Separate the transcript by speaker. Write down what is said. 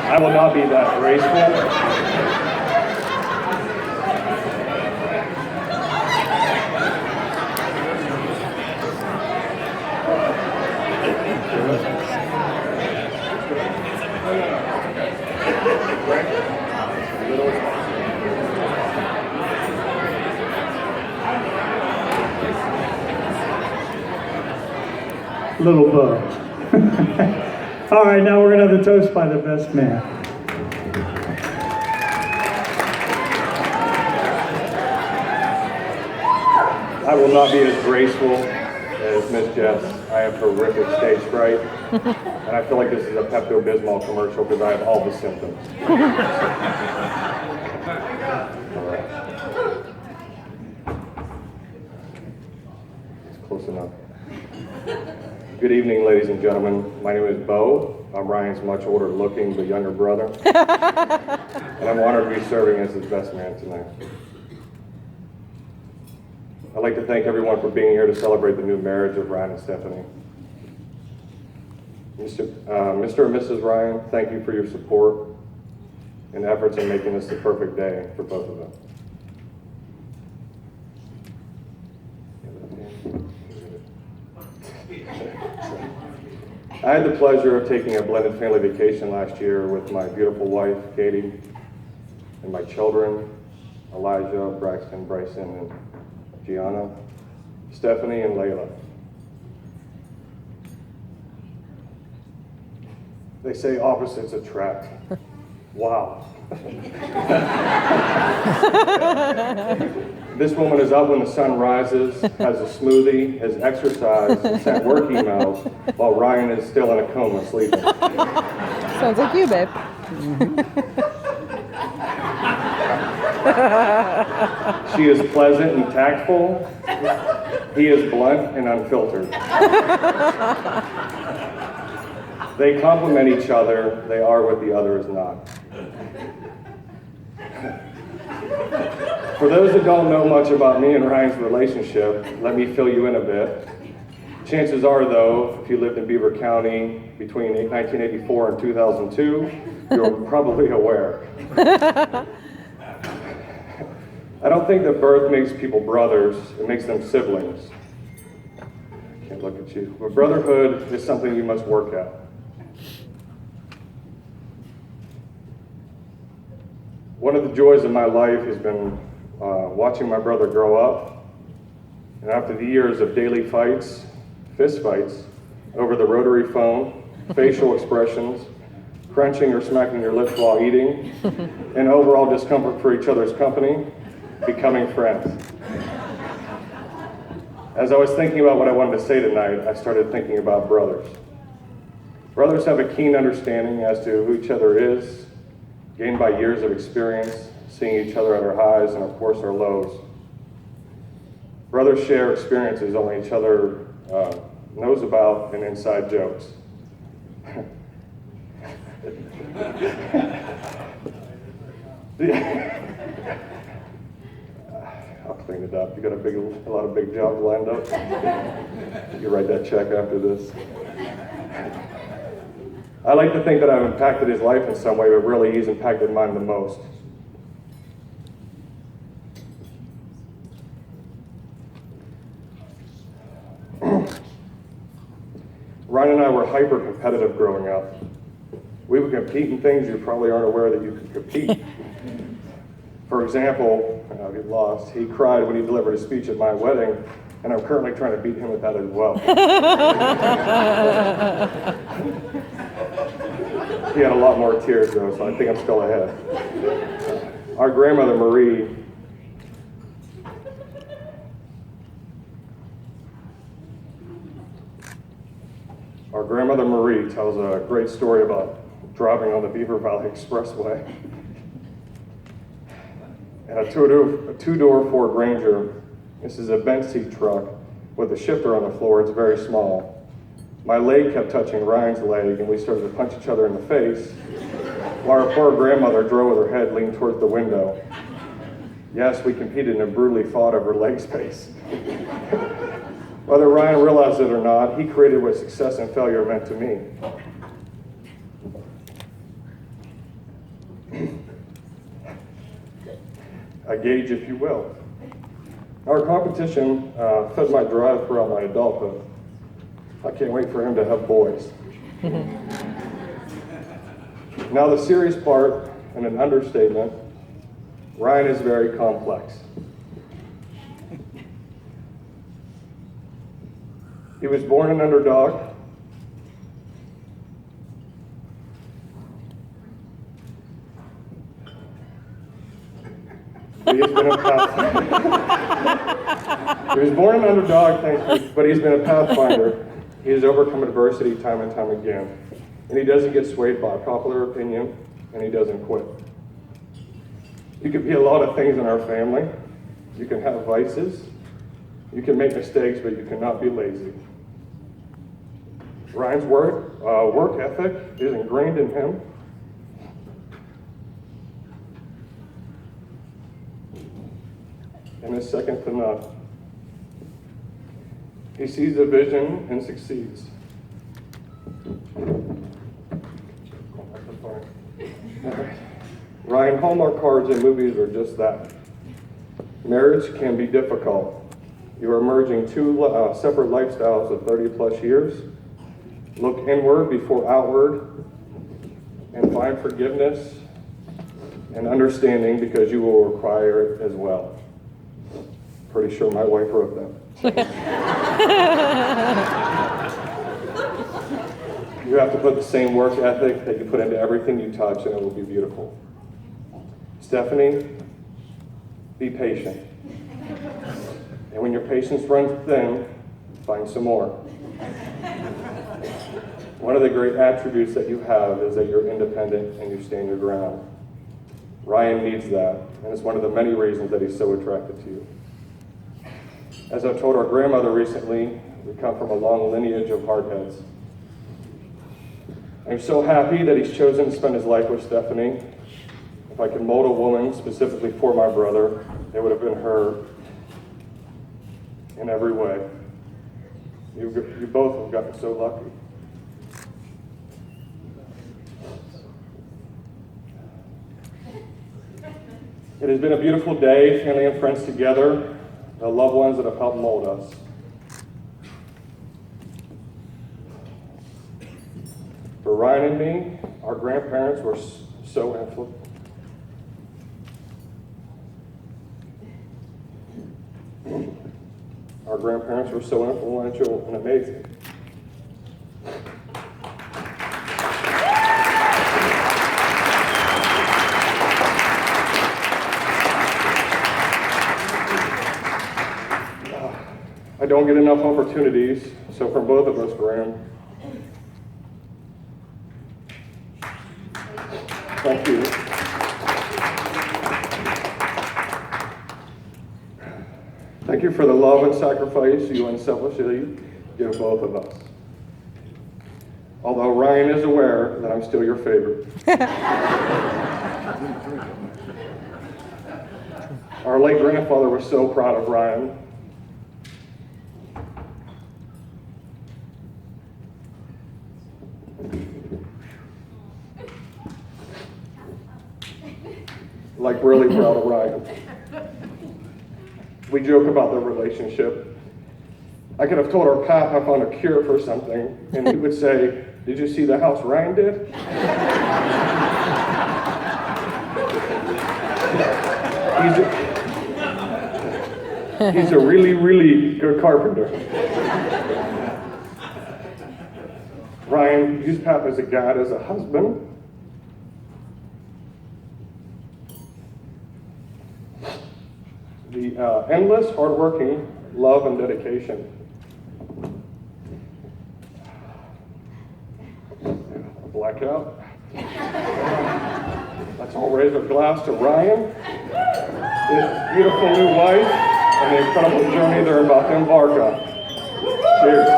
Speaker 1: I will not be that graceful.
Speaker 2: Little bow. All right, now we're going to have the toast by the best man.
Speaker 1: I will not be as graceful as Miss Jess. I have horrific stage fright, and I feel like this is a Pepto-Bismol commercial because I have all the symptoms. All right. It's close enough. Good evening, ladies and gentlemen. My name is Bo. I'm Ryan's much older looking but younger brother. And I'm honored to be serving as his best man tonight. I'd like to thank everyone for being here to celebrate the new marriage of Ryan and Stephanie. Mr. and Mrs. Ryan, thank you for your support and efforts in making this the perfect day for both of them. I had the pleasure of taking a blended family vacation last year with my beautiful wife, Katie, and my children, Elijah, Braxton, Bryson, and Gianna, Stephanie, and Layla. They say opposites attract. Wow. This woman is up when the sun rises, has a smoothie, has exercised, and sent work emails, while Ryan is still in a coma sleeping.
Speaker 3: Sounds like you, babe.
Speaker 1: She is pleasant and tactful. He is blunt and unfiltered. They complement each other. They are what the other is not. For those that don't know much about me and Ryan's relationship, let me fill you in a bit. Chances are, though, if you lived in Beaver County between 1984 and 2002, you're probably aware. I don't think that birth makes people brothers, it makes them siblings. I can't look at you. But brotherhood is something you must work at. One of the joys of my life has been watching my brother grow up. And after the years of daily fights, fist fights, over the rotary phone, facial expressions, crunching or smacking your lips while eating, and overall discomfort for each other's company, becoming friends. As I was thinking about what I wanted to say tonight, I started thinking about brothers. Brothers have a keen understanding as to who each other is, gained by years of experience, seeing each other at our highs and of course our lows. Brothers share experiences only each other knows about and inside jokes. I'll clean it up. You got a lot of big jobs lined up. You write that check after this. I like to think that I've impacted his life in some way, but really he's impacted mine the most. Ryan and I were hyper-competitive growing up. We would compete in things you probably aren't aware that you could compete. For example, I'll get lost, he cried when he delivered a speech at my wedding, and I'm currently trying to beat him at that as well. He had a lot more tears though, so I think I'm still ahead. Our grandmother Marie tells a great story about driving on the Beaver Valley Expressway. And a two-door Ford Ranger. This is a bench seat truck with a shifter on the floor. It's very small. My leg kept touching Ryan's leg, and we started to punch each other in the face, while our poor grandmother drove with her head leaned towards the window. Yes, we competed and brutally fought over leg space. Whether Ryan realized it or not, he created what success and failure meant to me. a gauge, if you will. Our competition fed my drive throughout my adulthood. I can't wait for him to have boys. Now the serious part, and an understatement, Ryan is very complex. He was born an underdog. He has been a He was born an underdog, but he's been a pathfinder. He has overcome adversity time and time again. And he doesn't get swayed by popular opinion, and he doesn't quit. You can be a lot of things in our family. You can have vices. You can make mistakes, but you cannot be lazy. Ryan's work ethic is ingrained in him. And is second to none. He sees a vision and succeeds. Ryan, Hallmark cards and movies are just that. Marriage can be difficult. You are merging two separate lifestyles of 30 plus years. Look inward before outward and find forgiveness and understanding because you will require it as well. Pretty sure my wife wrote that. You have to put the same work ethic that you put into everything you touch, and it will be beautiful. Stephanie, be patient. And when your patience runs thin, find some more. One of the great attributes that you have is that you're independent and you stand your ground. Ryan needs that, and it's one of the many reasons that he's so attracted to you. As I told our grandmother recently, we come from a long lineage of hardheads. I'm so happy that he's chosen to spend his life with Stephanie. If I could mold a woman specifically for my brother, it would have been her in every way. You both have gotten so lucky. It has been a beautiful day, family and friends together, the loved ones that have helped mold us. For Ryan and me, our grandparents were so influential. Our grandparents were so influential and amazing. I don't get enough opportunities, so from both of us, Graham, thank you. Thank you for the love and sacrifice you unselfishly give both of us. Although Ryan is aware that I'm still your favorite. Our late grandfather was so proud of Ryan. Like really proud of Ryan. We joke about the relationship. I could have told our Pat I found a cure for something, and he would say, "Did you see the house Ryan did?" He's a really, really good carpenter. Ryan, use Pat as a God, as a husband. The endless, hardworking love and dedication. Blackout. Let's all raise our glass to Ryan, his beautiful new wife, and the incredible journey they're about to embark on. Cheers.